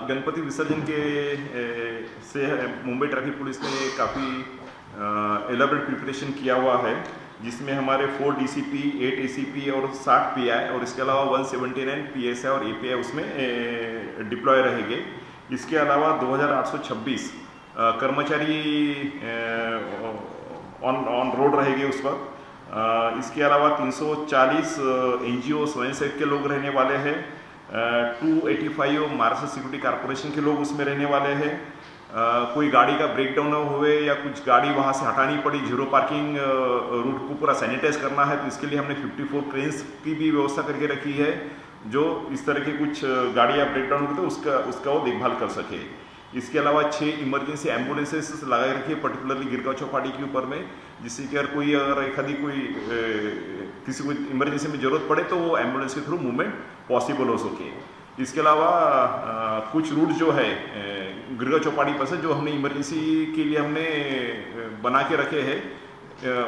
गणपति विसर्जन के से मुंबई ट्रैफिक पुलिस ने काफ़ी एलाबरेट प्रिपरेशन किया हुआ है, जिसमें हमारे 4 डीसीपी, 8 एसीपी और 60 पीआई और इसके अलावा 179 पीएसआई और एपीआई उसमें डिप्लॉय रहेंगे। इसके अलावा 2826 कर्मचारी ऑन रोड रहेंगे उस वक्त। इसके अलावा 340 एनजीओ स्वयंसेवक के लोग रहने वाले हैं। 285 महाराष्ट्र सिक्योरिटी कॉर्पोरेशन के लोग उसमें रहने वाले हैं। कोई गाड़ी का ब्रेकडाउन हुए या कुछ गाड़ी वहाँ से हटानी पड़ी, जीरो पार्किंग रूट को पूरा सैनिटाइज करना है, तो इसके लिए हमने 54 क्रेन्स की भी व्यवस्था करके रखी है, जो इस तरह के कुछ गाड़ियाँ ब्रेकडाउन होते तो उसका वो देखभाल कर सके। इसके अलावा 6 इमरजेंसी एम्बुलेंसेस लगाए रखी है, पर्टिकुलरली गिरगांव चौपाटी के ऊपर में, जिससे कि अगर एक आदि किसी को इमरजेंसी में ज़रूरत पड़े तो वो एम्बुलेंस के थ्रू मूवमेंट पॉसिबल हो सके। इसके अलावा कुछ रूट जो है गिरगांव चौपाटी पर से जो हमने इमरजेंसी के लिए हमने बना के रखे हैं,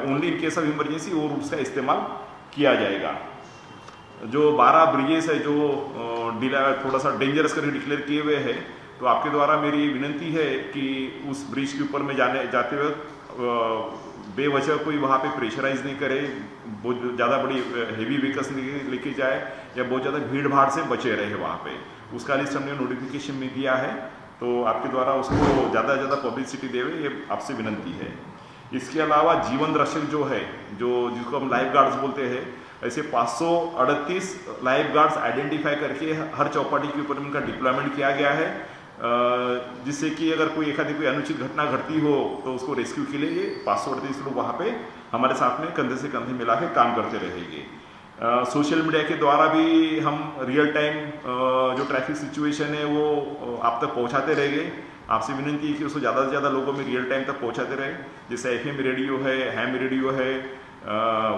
only in case of emergency वो रूट्स का इस्तेमाल किया जाएगा। जो 12 ब्रिजेस है जो थोड़ा सा डेंजरस करके डिक्लेयर किए हुए हैं, तो आपके द्वारा मेरी विनंती है कि उस ब्रिज के ऊपर में जाते हुए बेवजह कोई वहाँ पे प्रेशराइज नहीं करे, बहुत ज़्यादा बड़ी हेवी व्हीकल्स लेके जाए या बहुत ज़्यादा भीड़ भाड़ से बचे रहे वहाँ पे। उसका लिस्ट हमने नोटिफिकेशन में दिया है, तो आपके द्वारा उसको ज़्यादा से ज़्यादा पब्लिसिटी देवे, ये आपसे विनंती है। इसके अलावा जीवन रक्षक जो है, जिसको हम लाइफ गार्ड्स बोलते हैं, ऐसे 538 लाइफ गार्ड्स आइडेंटिफाई करके हर चौपाटी के ऊपर उनका डिप्लॉयमेंट किया गया है, जिससे कि अगर कोई अनुचित घटना घटती हो तो उसको रेस्क्यू के लिए ये 538 लोग वहाँ पे हमारे साथ में कंधे से कंधे मिला के काम करते रहेंगे। सोशल मीडिया के द्वारा भी हम रियल टाइम जो ट्रैफिक सिचुएशन है वो आप तक पहुँचाते रहेंगे। आपसे विनती है कि उसको ज़्यादा से ज़्यादा लोगों में रियल टाइम तक पहुँचाते रहे, जैसे FM रेडियो है, हैम रेडियो है,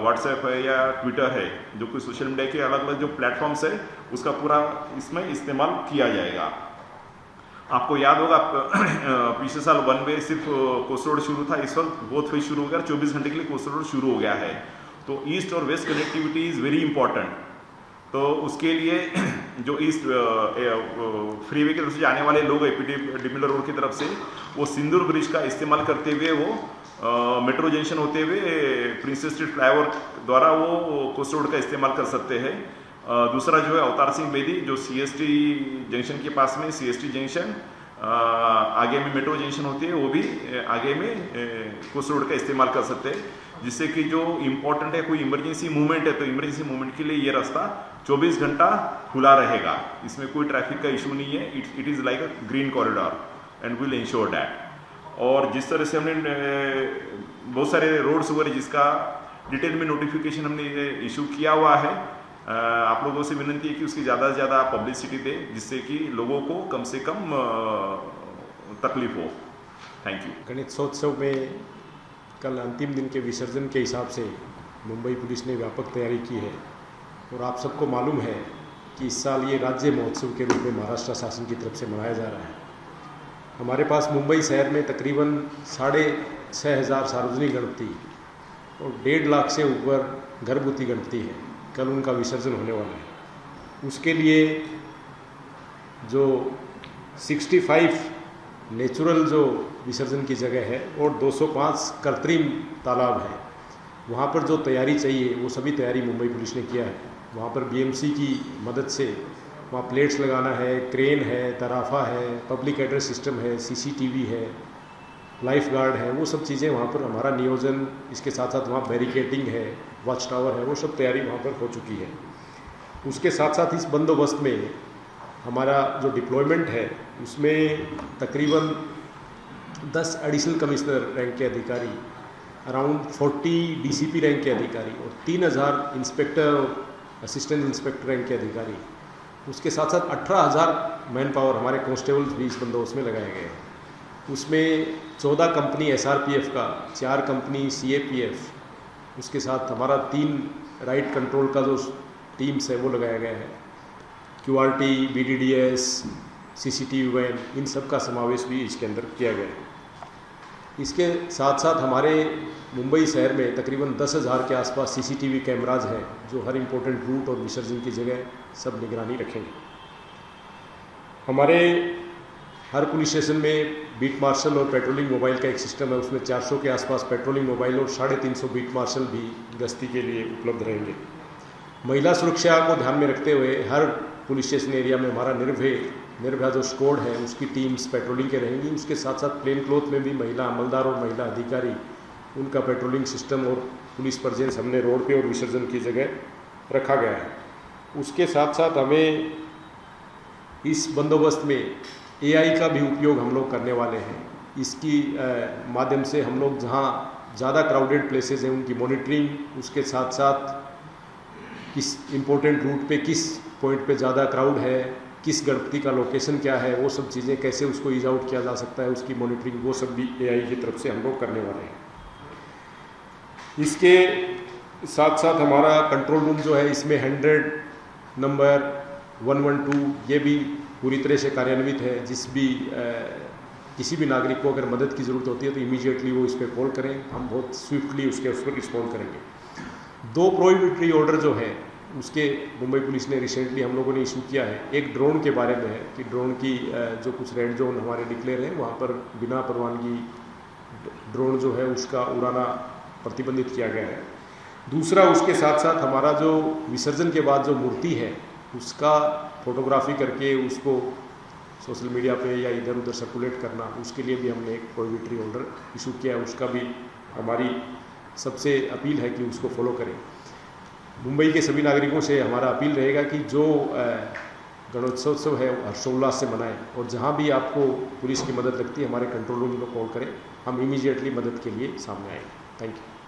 व्हाट्सएप है या ट्विटर है, जो कोई सोशल मीडिया के अलग अलग जो प्लेटफॉर्म्स है उसका पूरा इसमें इस्तेमाल किया जाएगा। आपको याद होगा पिछले साल 1 वे सिर्फ कोस्ट रोड शुरू था, इस वक्त बोथ वे शुरू हो गया, 24 घंटे के लिए कोस्ट रोड शुरू हो गया है। तो ईस्ट और west connectivity is very important. तो उसके लिए जो ईस्ट फ्रीवे की तरफ से जाने वाले लोग डिमिलर रोड की तरफ से वो सिंदूर ब्रिज का इस्तेमाल करते हुए वो मेट्रो जंक्शन होते हुए प्रिंसेस स्ट्रीट फ्लाईओवर द्वारा वो कोस्ट रोड का इस्तेमाल कर सकते हैं। दूसरा जो है अवतार सिंह बेदी, जो CST जंक्शन के पास में CST जंक्शन आगे में मेट्रो जंक्शन होती है, वो भी आगे में कोस्ट रोड का इस्तेमाल कर सकते हैं, जिससे कि जो इम्पोर्टेंट है कोई इमरजेंसी मूवमेंट है तो इमरजेंसी मूवमेंट के लिए ये रास्ता 24 घंटा खुला रहेगा। इसमें कोई ट्रैफिक का इशू नहीं है। It is like a green corridor and will ensure that. और जिस तरह से हमने बहुत सारे रोड्स वगैरह जिसका डिटेल में नोटिफिकेशन हमने इशू किया हुआ है, आप लोगों से विनती है कि उसकी ज़्यादा से ज़्यादा पब्लिसिटी दे, जिससे कि लोगों को कम से कम तकलीफ हो। Thank you. गणेशोत्सव में कल अंतिम दिन के विसर्जन के हिसाब से मुंबई पुलिस ने व्यापक तैयारी की है, और आप सबको मालूम है कि इस साल ये राज्य महोत्सव के रूप में महाराष्ट्र शासन की तरफ से मनाया जा रहा है। हमारे पास मुंबई शहर में तकरीबन 6,500 सार्वजनिक गणपति और 1.5 लाख से ऊपर घरगुती गणपति हैं। कल उनका विसर्जन होने वाला है। उसके लिए जो 65 नेचुरल जो विसर्जन की जगह है और 205 कृत्रिम तालाब है, वहाँ पर जो तैयारी चाहिए वो सभी तैयारी मुंबई पुलिस ने किया है। वहाँ पर BMC की मदद से वहाँ प्लेट्स लगाना है, क्रेन है, तराफा है, पब्लिक एड्रेस सिस्टम है, CCTV है, लाइफ गार्ड है, वो सब चीज़ें वहाँ पर हमारा नियोजन, इसके साथ साथ वहाँ बैरिकेडिंग है, वॉच टावर है, वो सब तैयारी वहाँ पर हो चुकी है। उसके साथ साथ इस बंदोबस्त में हमारा जो डिप्लॉयमेंट है उसमें तकरीबन 10 एडिशनल कमिश्नर रैंक के अधिकारी, अराउंड 40 DCP रैंक के अधिकारी और 3000 इंस्पेक्टर, असिस्टेंट इंस्पेक्टर रैंक के अधिकारी, उसके साथ साथ 18,000 मैन पावर हमारे कांस्टेबल्स भी इस बंदोबस्त में लगाए गए हैं। उसमें 14 कंपनी SRPF का, 4 कंपनी CAPF, उसके साथ हमारा 3 राइट कंट्रोल का जो टीम्स है वो लगाया गया है, QRT, BDDS, CCTV वैन, इन सब का समावेश भी इसके अंदर किया गया है। इसके साथ साथ हमारे मुंबई शहर में तकरीबन 10,000 के आसपास CCTV कैमराज हैं, जो हर इम्पोर्टेंट रूट और विसर्जन की जगह सब निगरानी रखेंगे। हमारे हर पुलिस स्टेशन में बीट मार्शल और पेट्रोलिंग मोबाइल का एक सिस्टम है, उसमें 400 के आसपास पेट्रोलिंग मोबाइल और 350 बीट मार्शल भी गश्ती के लिए उपलब्ध रहेंगे। महिला सुरक्षा को ध्यान में रखते हुए हर पुलिस स्टेशन एरिया में हमारा निर्भया जो स्क्वाड है उसकी टीम्स पेट्रोलिंग के रहेंगी। उसके साथ साथ प्लेन क्लॉथ में भी महिला अमलदार और महिला अधिकारी उनका पेट्रोलिंग सिस्टम और पुलिस प्रेजेंस हमने रोड पे और विसर्जन की जगह रखा गया है। उसके साथ साथ हमें इस बंदोबस्त में AI का भी उपयोग हम लोग करने वाले हैं। इसकी माध्यम से हम लोग जहाँ ज़्यादा क्राउडेड प्लेसेस हैं उनकी मॉनिटरिंग, उसके साथ साथ किस इम्पोर्टेंट रूट पे किस पॉइंट पे ज़्यादा क्राउड है, किस गणपति का लोकेशन क्या है, वो सब चीज़ें कैसे उसको ईज आउट किया जा सकता है, उसकी मॉनिटरिंग वो सब भी AI की तरफ से हम लोग करने वाले हैं। इसके साथ साथ हमारा कंट्रोल रूम जो है इसमें 100 नंबर 112 ये भी पूरी तरह से कार्यान्वित है। किसी भी नागरिक को अगर मदद की ज़रूरत होती है तो इमीडिएटली वो इस पर कॉल करें, हम बहुत स्विफ्टली उस पर रिस्पॉन्ड करेंगे। 2 प्रोहिबिटरी ऑर्डर जो है उसके मुंबई पुलिस ने रिसेंटली हम लोगों ने इशू किया है। एक ड्रोन के बारे में है कि ड्रोन की जो कुछ रेड जोन हमारे डिक्लेयर हैं वहाँ पर बिना परवानगी ड्रोन जो है उसका उड़ाना प्रतिबंधित किया गया है। दूसरा, उसके साथ साथ हमारा जो विसर्जन के बाद जो मूर्ति है उसका फोटोग्राफी करके उसको सोशल मीडिया पे या इधर उधर सर्कुलेट करना, उसके लिए भी हमने एक प्रोहिबिटरी ऑर्डर इशू किया है। उसका भी हमारी सबसे अपील है कि उसको फॉलो करें। मुंबई के सभी नागरिकों से हमारा अपील रहेगा कि जो गणोत्सव है हर्षोल्लास से मनाएं और जहां भी आपको पुलिस की मदद लगती है हमारे कंट्रोल रूम को कॉल करें, हम इमीडिएटली मदद के लिए सामने आएंगे। Thank you.